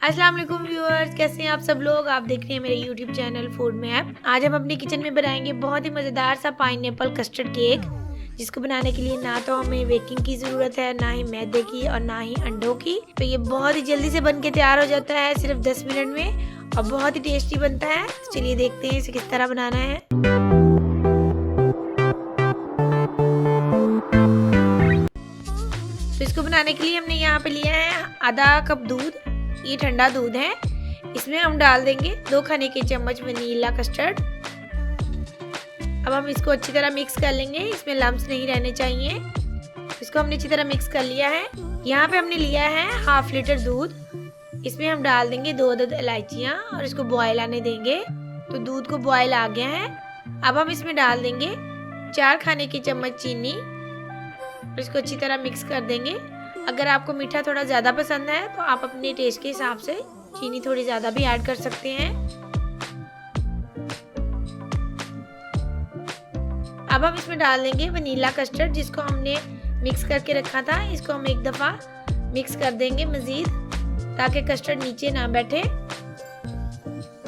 अस्सलाम वालेकुम व्यूअर्स, कैसे हैं आप सब लोग। आप देख रहे हैं मेरे यूट्यूब चैनल फूड में ऐप। आज हम अपनी किचन में बनाएंगे बहुत ही मज़ेदार सा पाइनएप्पल कस्टर्ड केक, जिसको बनाने के लिए ना तो हमें बेकिंग की ज़रूरत है, ना ही मैदे की और ना ही अंडों की। तो ये बहुत ही जल्दी से बन के तैयार हो जाता है, सिर्फ 10 मिनट में, और बहुत ही टेस्टी बनता है। तो चलिए देखते हैं इसे किस तरह बनाना है। तो इसको बनाने के लिए हमने यहाँ पे लिया है आधा कप दूध। ये ठंडा दूध है। इसमें हम डाल देंगे 2 खाने के चम्मच वनीला कस्टर्ड। अब हम इसको अच्छी तरह मिक्स कर लेंगे, इसमें लम्स नहीं रहने चाहिए। इसको हमने अच्छी तरह मिक्स कर लिया है। यहाँ पे हमने लिया है हाफ लीटर दूध। इसमें हम डाल देंगे 2 अदद इलायचियाँ और इसको बॉयल आने देंगे। तो दूध को बॉयल आ गया है। अब हम इसमें डाल देंगे 4 खाने के चम्मच चीनी और इसको अच्छी तरह मिक्स कर देंगे। अगर आपको मीठा थोड़ा ज़्यादा पसंद है तो आप अपने टेस्ट के हिसाब से चीनी थोड़ी ज़्यादा भी ऐड कर सकते हैं। अब हम इसमें डाल देंगे वनीला कस्टर्ड, जिसको हमने मिक्स करके रखा था। इसको हम एक दफ़ा मिक्स कर देंगे मज़ीद, ताकि कस्टर्ड नीचे ना बैठे।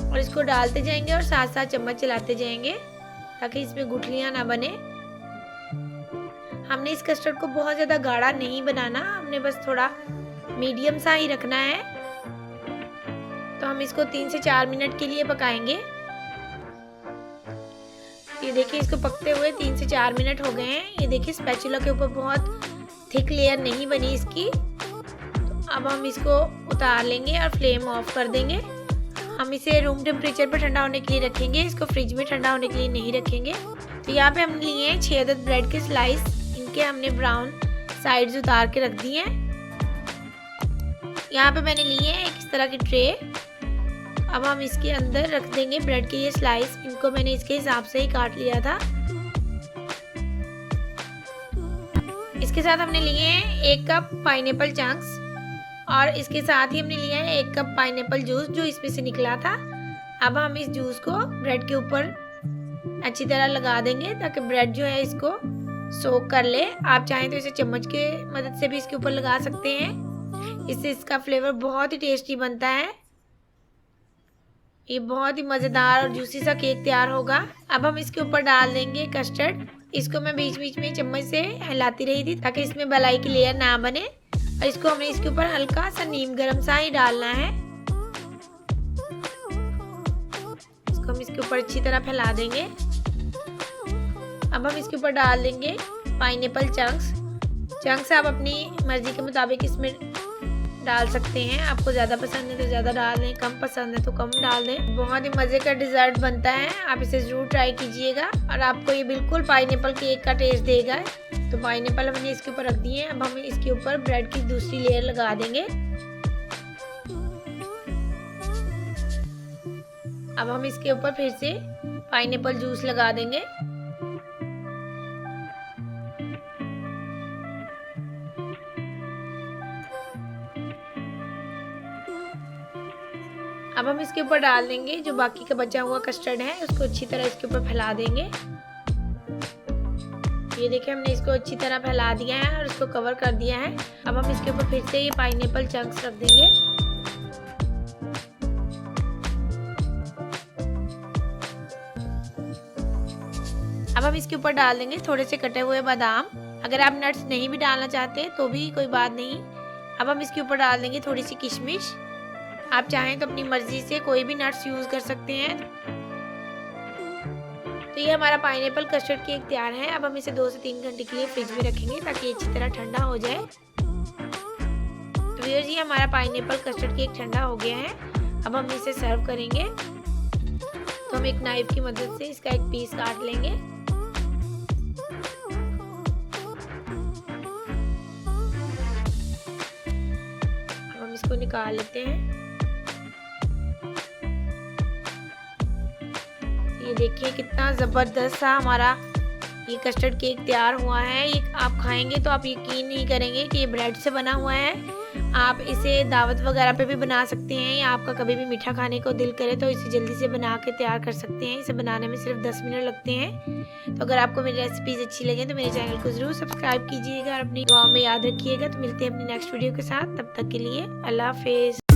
और इसको डालते जाएंगे और साथ साथ चम्मच चलाते जाएंगे, ताकि इसमें गुठलियाँ ना बने। हमने इस कस्टर्ड को बहुत ज़्यादा गाढ़ा नहीं बनाना, हमने बस थोड़ा मीडियम सा ही रखना है। तो हम इसको 3 से 4 मिनट के लिए पकाएंगे। ये देखिए, इसको पकते हुए 3 से 4 मिनट हो गए हैं। ये देखिए, स्पैचुला के ऊपर बहुत थिक लेयर नहीं बनी इसकी। तो अब हम इसको उतार लेंगे और फ्लेम ऑफ कर देंगे। हम इसे रूम टेम्परेचर पर ठंडा होने के लिए रखेंगे, इसको फ्रिज में ठंडा होने के लिए नहीं रखेंगे। तो यहाँ पे हम लिए हैं 6 अदद ब्रेड के स्लाइस। इनके हमने ब्राउन साइड्स उतार के रख दी हैं। यहाँ पे मैंने लिए हैं एक इस तरह की ट्रे। अब हम इसके अंदर रख देंगे ब्रेड के ये स्लाइस। इनको मैंने इसके हिसाब से ही काट लिया था। इसके साथ हमने लिए हैं 1 कप पाइनएप्पल चंक्स और इसके साथ ही हमने लिया है 1 कप पाइनएप्पल जूस, जो इसमें से निकला था। अब हम इस जूस को ब्रेड के ऊपर अच्छी तरह लगा देंगे, ताकि ब्रेड जो है इसको सोक कर ले। आप चाहें तो इसे चम्मच के मदद से भी इसके ऊपर लगा सकते हैं। इससे इसका फ्लेवर बहुत ही टेस्टी बनता है। ये बहुत ही मज़ेदार और जूसी सा केक तैयार होगा। अब हम इसके ऊपर डाल देंगे कस्टर्ड। इसको मैं बीच बीच में चम्मच से हिलाती रही थी, ताकि इसमें मलाई की लेयर ना बने। और इसको हमने इसके ऊपर हल्का सा नीम गरम सा ही डालना है। इसको हम इसके ऊपर अच्छी तरह फैला देंगे। अब हम इसके ऊपर डाल देंगे पाइनएप्पल चंक्स आप अपनी मर्जी के मुताबिक इसमें डाल सकते हैं। आपको ज़्यादा पसंद है तो ज़्यादा डाल दें, कम पसंद है तो कम डाल दें। बहुत ही मज़े का डिज़र्ट बनता है, आप इसे ज़रूर ट्राई कीजिएगा और आपको ये बिल्कुल पाइनएप्पल केक का टेस्ट देगा। तो पाइनएप्पल हमने इसके ऊपर रख दिए हैं। अब हम इसके ऊपर ब्रेड की दूसरी लेयर लगा देंगे। अब हम इसके ऊपर फिर से पाइनएप्पल जूस लगा देंगे। अब हम इसके ऊपर डाल देंगे जो बाकी का बचा हुआ कस्टर्ड है, उसको अच्छी तरह इसके ऊपर फैला देंगे। ये देखिए, हमने इसको अच्छी तरह फैला दिया है और इसको कवर कर दिया है। अब हम इसके ऊपर फिर से ये पाइनएप्पल चंक्स रख देंगे। अब हम इसके ऊपर डाल देंगे थोड़े से कटे हुए बादाम। अगर आप नट्स नहीं भी डालना चाहते तो भी कोई बात नहीं। अब हम इसके ऊपर डाल देंगे थोड़ी सी किशमिश। आप चाहें तो अपनी मर्जी से कोई भी नट्स यूज़ कर सकते हैं। तो ये हमारा पाइनएप्पल कस्टर्ड केक तैयार है। अब हम इसे 2 से 3 घंटे के लिए फ्रिज में रखेंगे, ताकि ये अच्छी तरह ठंडा हो जाए। तो व्यूअर्स, ये हमारा पाइनएप्पल कस्टर्ड केक ठंडा हो गया है। अब हम इसे सर्व करेंगे। तो हम एक नाइफ की मदद से इसका एक पीस काट लेंगे। अब हम इसको निकाल लेते हैं। ये देखिए, कितना ज़बरदस्त सा हमारा ये कस्टर्ड केक तैयार हुआ है। ये आप खाएंगे तो आप यकीन नहीं करेंगे कि ये ब्रेड से बना हुआ है। आप इसे दावत वगैरह पे भी बना सकते हैं, या आपका कभी भी मीठा खाने को दिल करे तो इसे जल्दी से बना के तैयार कर सकते हैं। इसे बनाने में सिर्फ 10 मिनट लगते हैं। तो अगर आपको मेरी रेसिपीज़ अच्छी लगे तो मेरे चैनल को ज़रूर सब्सक्राइब कीजिएगा और अपनी दुआ में याद रखिएगा। तो मिलते हैं अपनी नेक्स्ट वीडियो के साथ, तब तक के लिए अल्लाह हाफिज़।